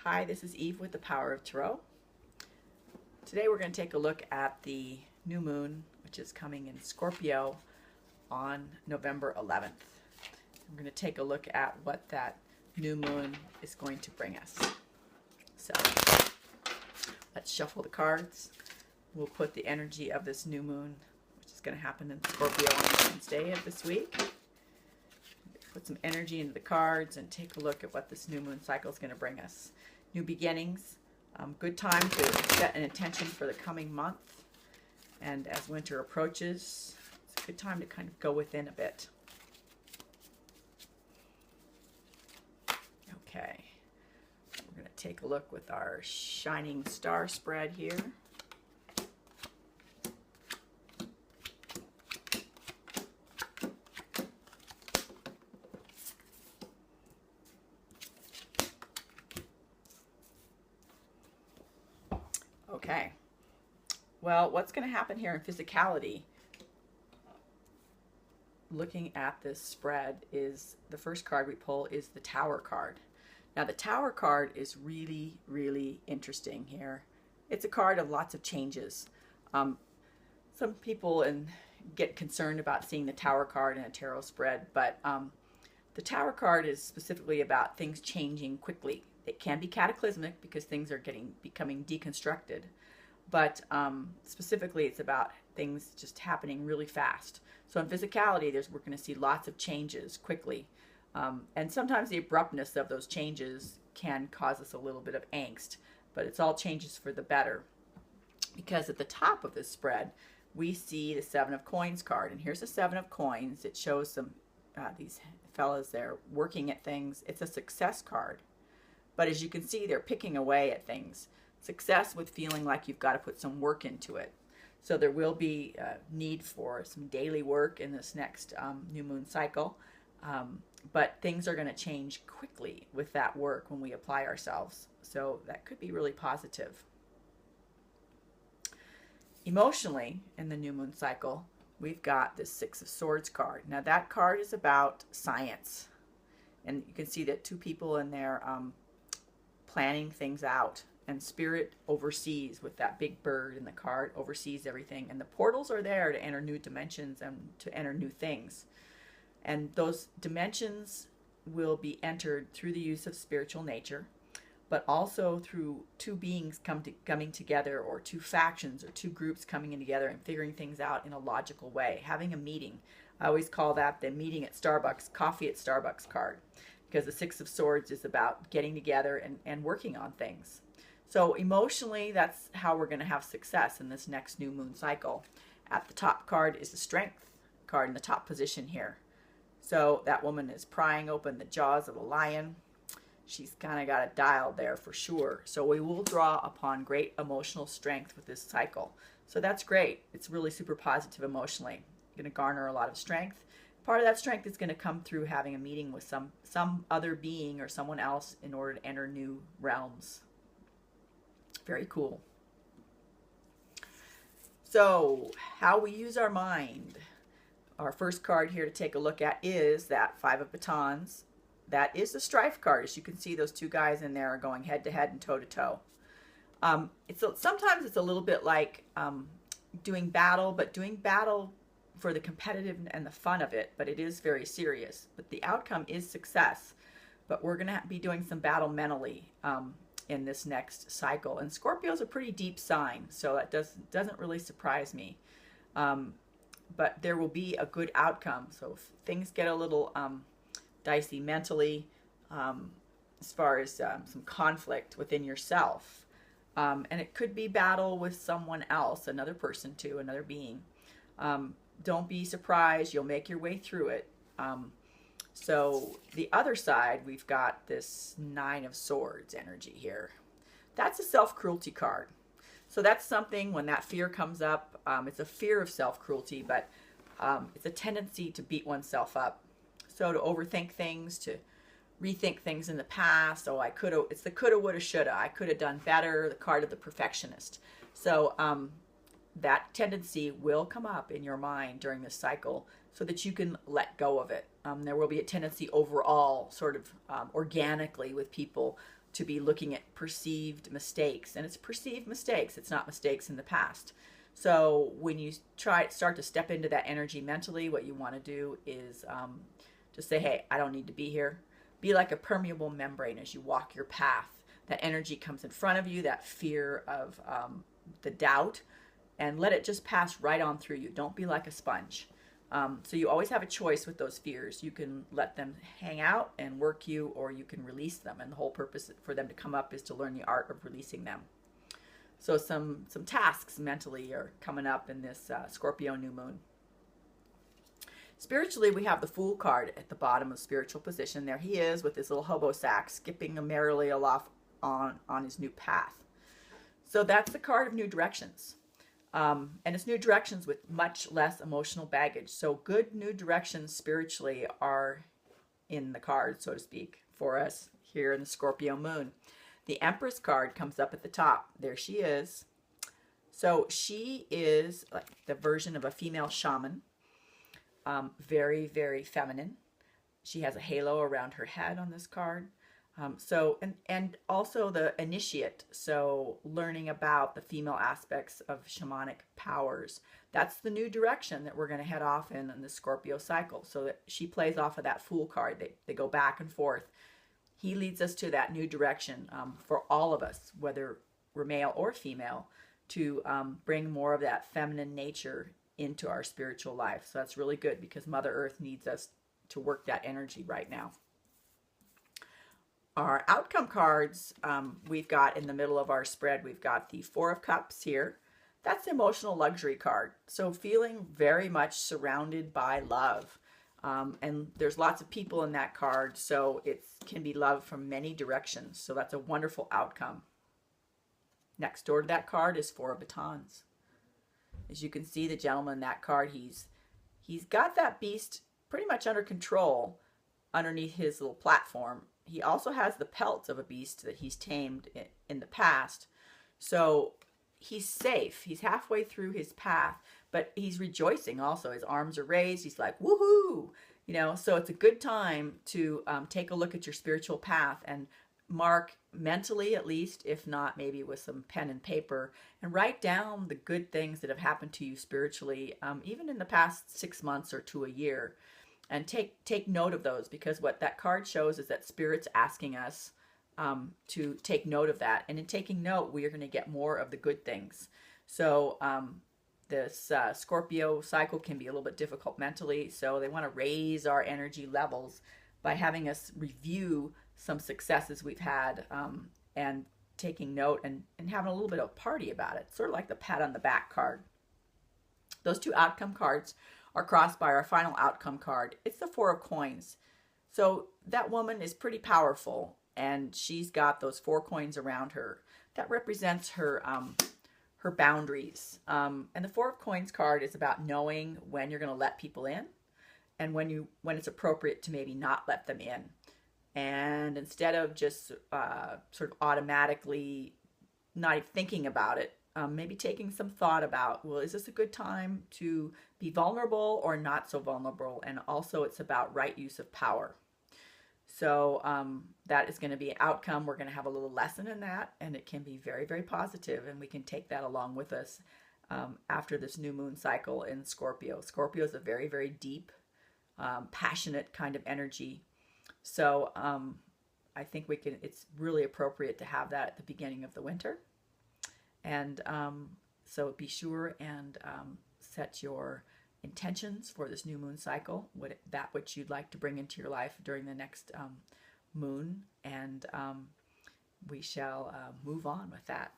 Hi, this is Eve with the Power of Tarot. Today we're going to take a look at the new moon, which is coming in Scorpio on November 11th. We're going to take a look at what that new moon is going to bring us. So let's shuffle the cards. We'll put the energy of this new moon, which is going to happen in Scorpio on Wednesday of this week. Put some energy into the cards and take a look at what this new moon cycle is going to bring us. New beginnings, good time to set an intention for the coming month. And as winter approaches, it's a good time to kind of go within a bit. Okay, we're going to take a look with our shining star spread here. Okay, well, what's going to happen here in physicality, looking at this spread, is the first card we pull is the Tower card. Now, the Tower card is really, really interesting here. It's a card of lots of changes. Some people get concerned about seeing the Tower card in a tarot spread, but the Tower card is specifically about things changing quickly. It can be cataclysmic because things are becoming deconstructed, but specifically it's about things just happening really fast. So in physicality, we're going to see lots of changes quickly, and sometimes the abruptness of those changes can cause us a little bit of angst, but it's all changes for the better, because at the top of this spread we see the Seven of Coins card, and here's the Seven of Coins. It shows some these fellas there working at things. It's a success card. But as you can see, they're picking away at things. Success with feeling like you've got to put some work into it. So there will be a need for some daily work in this next new moon cycle. But things are going to change quickly with that work when we apply ourselves. So that could be really positive. Emotionally, in the new moon cycle, we've got this Six of Swords card. Now that card is about science. And you can see that two people in there planning things out, and Spirit oversees with that big bird in the card, oversees everything, and the portals are there to enter new dimensions and to enter new things, and those dimensions will be entered through the use of spiritual nature, but also through two beings coming together, or two factions or two groups coming in together and figuring things out in a logical way, having a meeting. I always call that the meeting at Starbucks, coffee at Starbucks card, because the Six of Swords is about getting together and working on things. So emotionally, that's how we're going to have success in this next new moon cycle. At the top card is the Strength card in the top position here. So that woman is prying open the jaws of a lion. She's kind of got it dialed there for sure. So we will draw upon great emotional strength with this cycle. So that's great. It's really super positive emotionally. Going to garner a lot of strength. Part of that strength is going to come through having a meeting with some other being or someone else in order to enter new realms. Very cool. So, how we use our mind. Our first card here to take a look at is that Five of Batons. That is the Strife card. As you can see, those two guys in there are going head to head and toe to toe. Sometimes it's a little bit like doing battle, but doing battle for the competitive and the fun of it, but it is very serious. But the outcome is success. But we're going to be doing some battle mentally in this next cycle. And Scorpio is a pretty deep sign, so that doesn't really surprise me. But there will be a good outcome. So if things get a little dicey mentally, as far as some conflict within yourself, and it could be battle with someone else, another person too, another being. Don't be surprised. You'll make your way through it. So the other side, we've got this Nine of Swords energy here. That's a self-cruelty card. So that's something, when that fear comes up, it's a fear of self-cruelty, but it's a tendency to beat oneself up. So to overthink things, to rethink things in the past. Oh, it's the coulda, woulda, shoulda. I could have done better. The card of the perfectionist. So that tendency will come up in your mind during this cycle. so that you can let go of it. There will be a tendency overall, sort of organically with people, to be looking at perceived mistakes. And it's perceived mistakes. It's not mistakes in the past. So when you start to step into that energy mentally, what you want to do is just say, hey, I don't need to be here. Be like a permeable membrane as you walk your path. That energy comes in front of you, that fear of the doubt, and let it just pass right on through you. Don't be like a sponge. So you always have a choice with those fears. You can let them hang out and work you, or you can release them. And the whole purpose for them to come up is to learn the art of releasing them. So some tasks mentally are coming up in this Scorpio new moon. Spiritually, we have the Fool card at the bottom of spiritual position. There he is with his little hobo sack, skipping merrily off on his new path. So that's the card of new directions. And it's new directions with much less emotional baggage. So good new directions spiritually are in the card, so to speak, for us here in the Scorpio moon. The Empress card comes up at the top. There she is. So she is like the version of a female shaman. Very, very feminine. She has a halo around her head on this card. And also the initiate, so learning about the female aspects of shamanic powers. That's the new direction that we're going to head off in the Scorpio cycle. So that she plays off of that Fool card. They go back and forth. He leads us to that new direction for all of us, whether we're male or female, to bring more of that feminine nature into our spiritual life. So that's really good because Mother Earth needs us to work that energy right now. Our outcome cards, we've got in the middle of our spread, we've got the Four of Cups here. That's the emotional luxury card. So feeling very much surrounded by love. And there's lots of people in that card, so it can be love from many directions. So that's a wonderful outcome. Next door to that card is Four of Batons. As you can see, the gentleman in that card, he's got that beast pretty much under control underneath his little platform. He also has the pelt of a beast that he's tamed in the past. So he's safe. He's halfway through his path, but he's rejoicing also. His arms are raised. He's like, woohoo! You know, so it's a good time to take a look at your spiritual path and mark mentally, at least, if not maybe with some pen and paper, and write down the good things that have happened to you spiritually, even in the past 6 months or to a year. And take note of those, because what that card shows is that Spirit's asking us to take note of that. And in taking note, we are going to get more of the good things. So this Scorpio cycle can be a little bit difficult mentally. So they want to raise our energy levels by having us review some successes we've had and taking note and having a little bit of a party about it. Sort of like the pat on the back card. Those two outcome cards are crossed by our final outcome card. It's the Four of Coins. So that woman is pretty powerful, and she's got those 4 coins around her. That represents her her boundaries. And the Four of Coins card is about knowing when you're going to let people in, and when it's appropriate to maybe not let them in. And instead of just sort of automatically not even thinking about it, maybe taking some thought about, well, is this a good time to be vulnerable or not so vulnerable? And also it's about right use of power. So that is going to be an outcome. We're going to have a little lesson in that, and it can be very, very positive, and we can take that along with us after this new moon cycle in Scorpio. Scorpio is a very, very deep, passionate kind of energy. So I think it's really appropriate to have that at the beginning of the winter. And so be sure and set your intentions for this new moon cycle, that which you'd like to bring into your life during the next moon. And we shall move on with that.